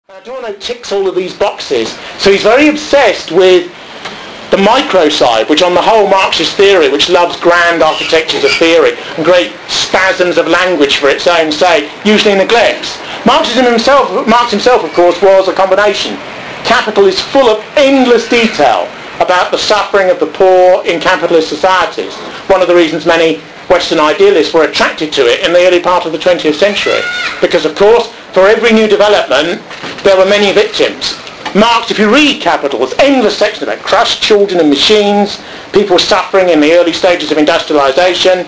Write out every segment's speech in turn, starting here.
Adorno ticks all of these boxes, so he's very obsessed with the micro side, which on the whole Marxist theory, which loves grand architectures of theory and great spasms of language for its own sake, usually neglects. Marx himself, of course, was a combination. Capital is full of endless detail about the suffering of the poor in capitalist societies. One of the reasons many Western idealists were attracted to it in the early part of the 20th century. Because, of course, for every new development, there were many victims. Marx, if you read Capital, there's endless sections about crushed children and machines, people suffering in the early stages of industrialization,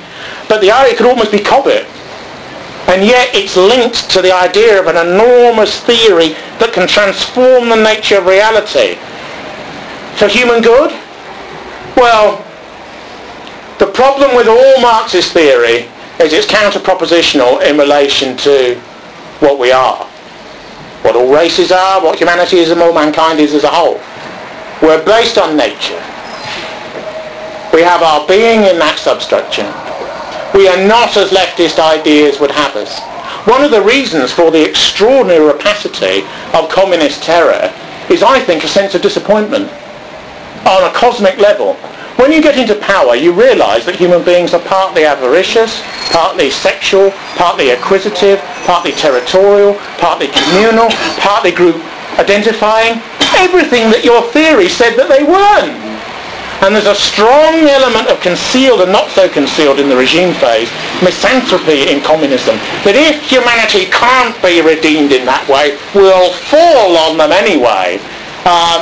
but it could almost be covet. And yet it's linked to the idea of an enormous theory that can transform the nature of reality. For human good? Well, the problem with all Marxist theory is it's counter-propositional in relation to what we are. What all races are, what humanity is, and all mankind is as a whole. We're based on nature. We have our being in that substructure. We are not as leftist ideas would have us. One of the reasons for the extraordinary rapacity of communist terror is, I think, a sense of disappointment on a cosmic level. When you get into power, you realise that human beings are partly avaricious, partly sexual, partly acquisitive, partly territorial, partly communal, partly group identifying. Everything that your theory said that they weren't. And there's a strong element of concealed and not so concealed in the regime phase, misanthropy in communism, that if humanity can't be redeemed in that way, we'll fall on them anyway.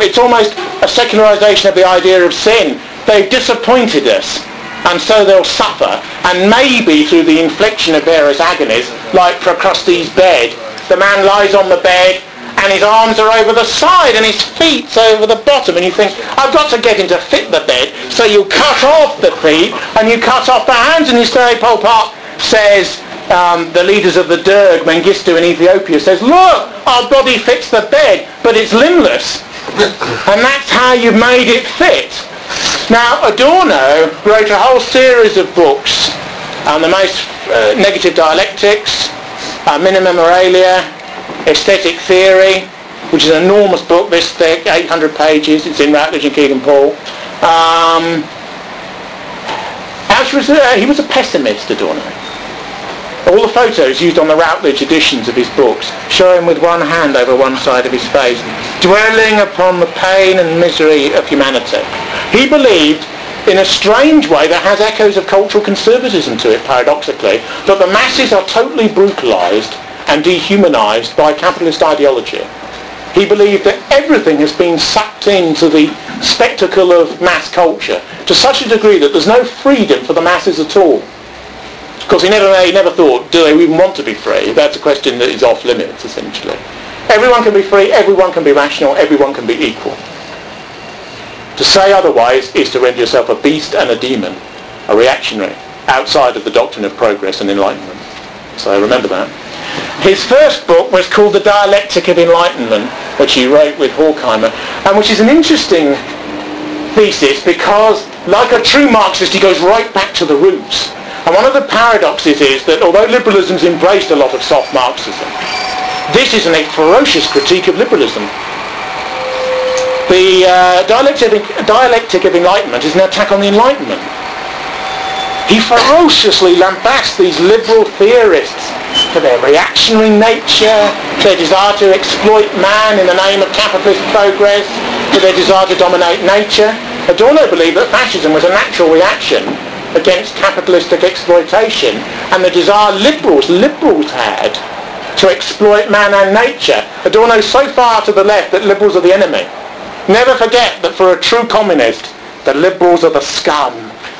It's almost a secularization of the idea of sin. They've disappointed us, and so they'll suffer, and maybe through the infliction of various agonies, like Procruste's bed. The man lies on the bed, and his arms are over the side, and his feet's over the bottom, and you think, I've got to get him to fit the bed, so you cut off the feet, and you cut off the hands, and you say, Pol Pot says, the leaders of the Derg, Mengistu in Ethiopia, says, look, our body fits the bed, but it's limbless. And that's how you've made it fit. Now, Adorno wrote a whole series of books on the most negative dialectics, minima moralia, aesthetic theory, which is an enormous book, this thick, 800 pages. It's in Routledge and Kegan-Paul. He was a pessimist, Adorno. All the photos used on the Routledge editions of his books show him with one hand over one side of his face, dwelling upon the pain and misery of humanity. He believed, in a strange way that has echoes of cultural conservatism to it, paradoxically, that the masses are totally brutalised and dehumanised by capitalist ideology. He believed that everything has been sucked into the spectacle of mass culture to such a degree that there's no freedom for the masses at all. Of course, he never thought, do they even want to be free? That's a question that is off limits, essentially. Everyone can be free, everyone can be rational, everyone can be equal. To say otherwise is to render yourself a beast and a demon, a reactionary, outside of the doctrine of progress and enlightenment. So remember that. His first book was called The Dialectic of Enlightenment, which he wrote with Horkheimer, and which is an interesting thesis because, like a true Marxist, he goes right back to the roots. And one of the paradoxes is that although liberalism's embraced a lot of soft Marxism, this is a ferocious critique of liberalism. The dialectic of Enlightenment is an attack on the Enlightenment. He ferociously lambasts these liberal theorists for their reactionary nature, their desire to exploit man in the name of capitalist progress, for their desire to dominate nature. Adorno believed that fascism was a natural reaction against capitalistic exploitation, and the desire liberals had to exploit man and nature. Adorno's so far to the left that liberals are the enemy. Never forget that for a true communist, the liberals are the scum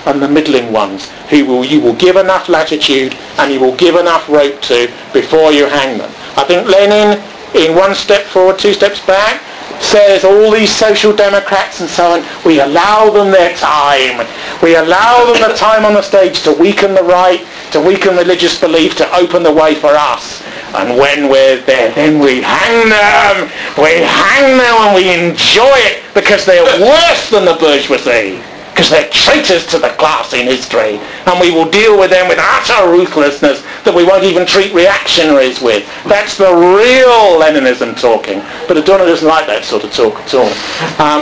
and the middling ones who you will give enough latitude and you will give enough rope to before you hang them. I think Lenin, in one step forward, two steps back, says all these social democrats and so on, we allow them their time. We allow them the time on the stage to weaken the right, to weaken religious belief, to open the way for us. And when we're there, then we hang them. We hang them and we enjoy it because they're worse than the bourgeoisie. because they're traitors to the class in history, and we will deal with them with utter ruthlessness that we won't even treat reactionaries with. That's the real Leninism talking. But Adorno doesn't like that sort of talk at all.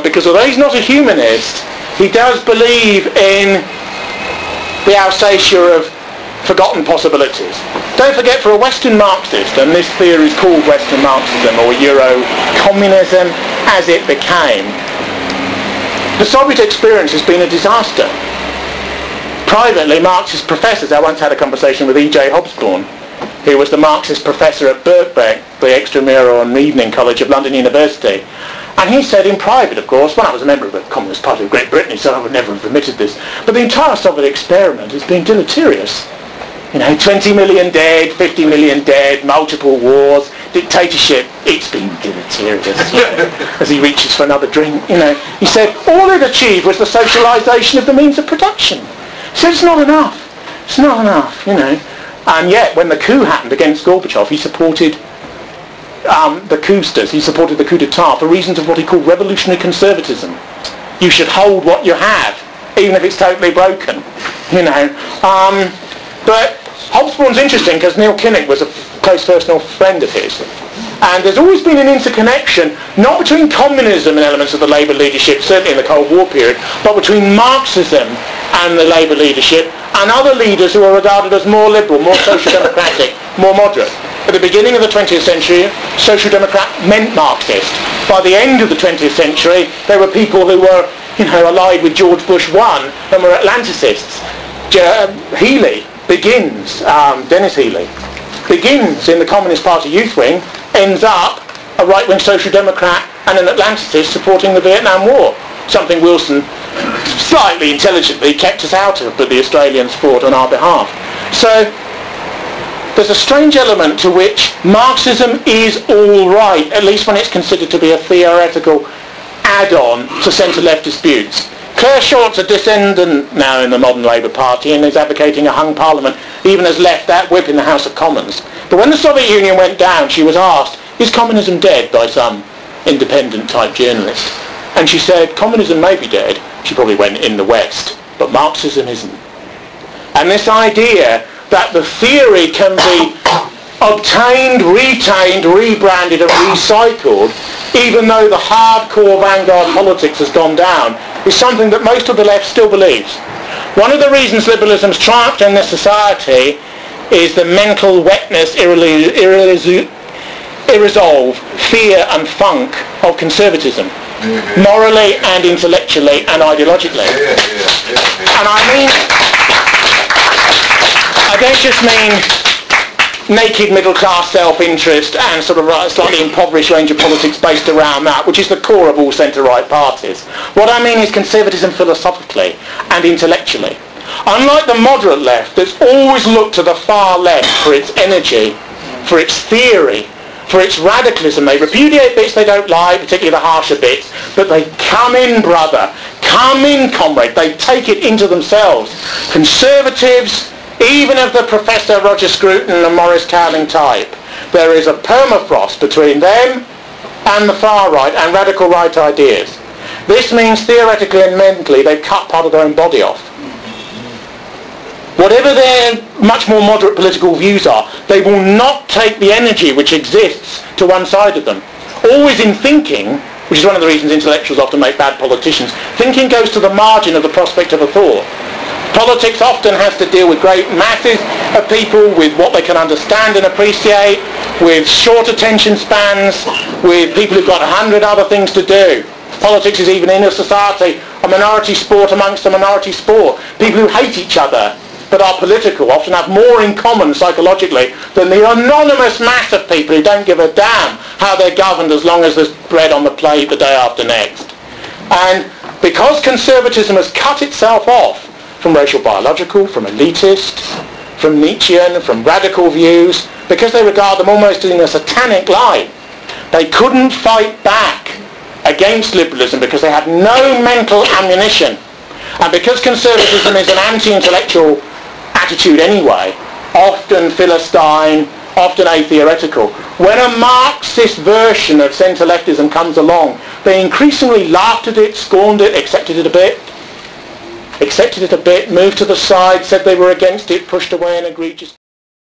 Because although he's not a humanist, he does believe in the Alsatia of forgotten possibilities. Don't forget, for a Western Marxist, and this theory is called Western Marxism or Euro-communism as it became, the Soviet experience has been a disaster. Privately, Marxist professors, I once had a conversation with E.J. Hobsbawm, who was the Marxist professor at Birkbeck, the extramural and evening college of London University. And he said in private, of course, well, I was a member of the Communist Party of Great Britain, so I would never have admitted this, but the entire Soviet experiment has been deleterious. 20 million dead, 50 million dead, multiple wars, dictatorship, it's been deleterious. As he reaches for another drink, He said all it achieved was the socialisation of the means of production. He said it's not enough. It's not enough, And yet, when the coup happened against Gorbachev, he supported the coupsters. He supported the coup d'etat for reasons of what he called revolutionary conservatism. You should hold what you have, even if it's totally broken, But Hobsbawm's interesting because Neil Kinnock was a close personal friend of his. And there's always been an interconnection, not between communism and elements of the Labour leadership, certainly in the Cold War period, but between Marxism and the Labour leadership and other leaders who are regarded as more liberal, more social democratic, more moderate. At the beginning of the 20th century, social democrat meant Marxist. By the end of the 20th century, there were people who were, allied with George Bush I and were Atlanticists. Dennis Healy, begins in the Communist Party youth wing, ends up a right-wing social democrat and an Atlanticist supporting the Vietnam War, something Wilson slightly intelligently kept us out of, but the Australians fought on our behalf. So there's a strange element to which Marxism is all right, at least when it's considered to be a theoretical add-on to centre-left disputes. Claire Short's a descendant now in the modern Labour Party and is advocating a hung parliament, even has left that whip in the House of Commons. But when the Soviet Union went down, she was asked, is communism dead, by some independent type journalist? And she said, communism may be dead, she probably went in the West, but Marxism isn't. And this idea that the theory can be obtained, retained, rebranded and recycled, even though the hardcore vanguard politics has gone down, is something that most of the left still believes. One of the reasons liberalism's triumphed in this society is the mental wetness, irresolve, fear and funk of conservatism, morally and intellectually and ideologically. And I don't just mean naked middle-class self-interest and sort of a slightly impoverished range of politics based around that, which is the core of all centre-right parties. What I mean is conservatism philosophically and intellectually. Unlike the moderate left, that's always looked to the far left for its energy, for its theory, for its radicalism. They repudiate bits they don't like, particularly the harsher bits, but they come in, brother, come in, comrade. They take it into themselves. Conservatives, even of the Professor Roger Scruton and Maurice Cowling type, there is a permafrost between them and the far right and radical right ideas. This means theoretically and mentally they've cut part of their own body off. Whatever their much more moderate political views are, they will not take the energy which exists to one side of them. Always in thinking, which is one of the reasons intellectuals often make bad politicians, thinking goes to the margin of the prospect of a thought. Politics often has to deal with great masses of people, with what they can understand and appreciate, with short attention spans, with people who've got 100 other things to do. Politics is even in a society a minority sport amongst a minority sport. People who hate each other but are political often have more in common psychologically than the anonymous mass of people who don't give a damn how they're governed as long as there's bread on the plate the day after next. And because conservatism has cut itself off from racial biological, from elitist, from Nietzschean, from radical views, because they regard them almost in a satanic light, they couldn't fight back against liberalism because they had no mental ammunition. And because conservatism is an anti-intellectual attitude anyway, often philistine, often atheoretical, when a Marxist version of centre-leftism comes along, they increasingly laughed at it, scorned it, accepted it a bit. accepted it a bit, moved to the side, said they were against it, pushed away an egregious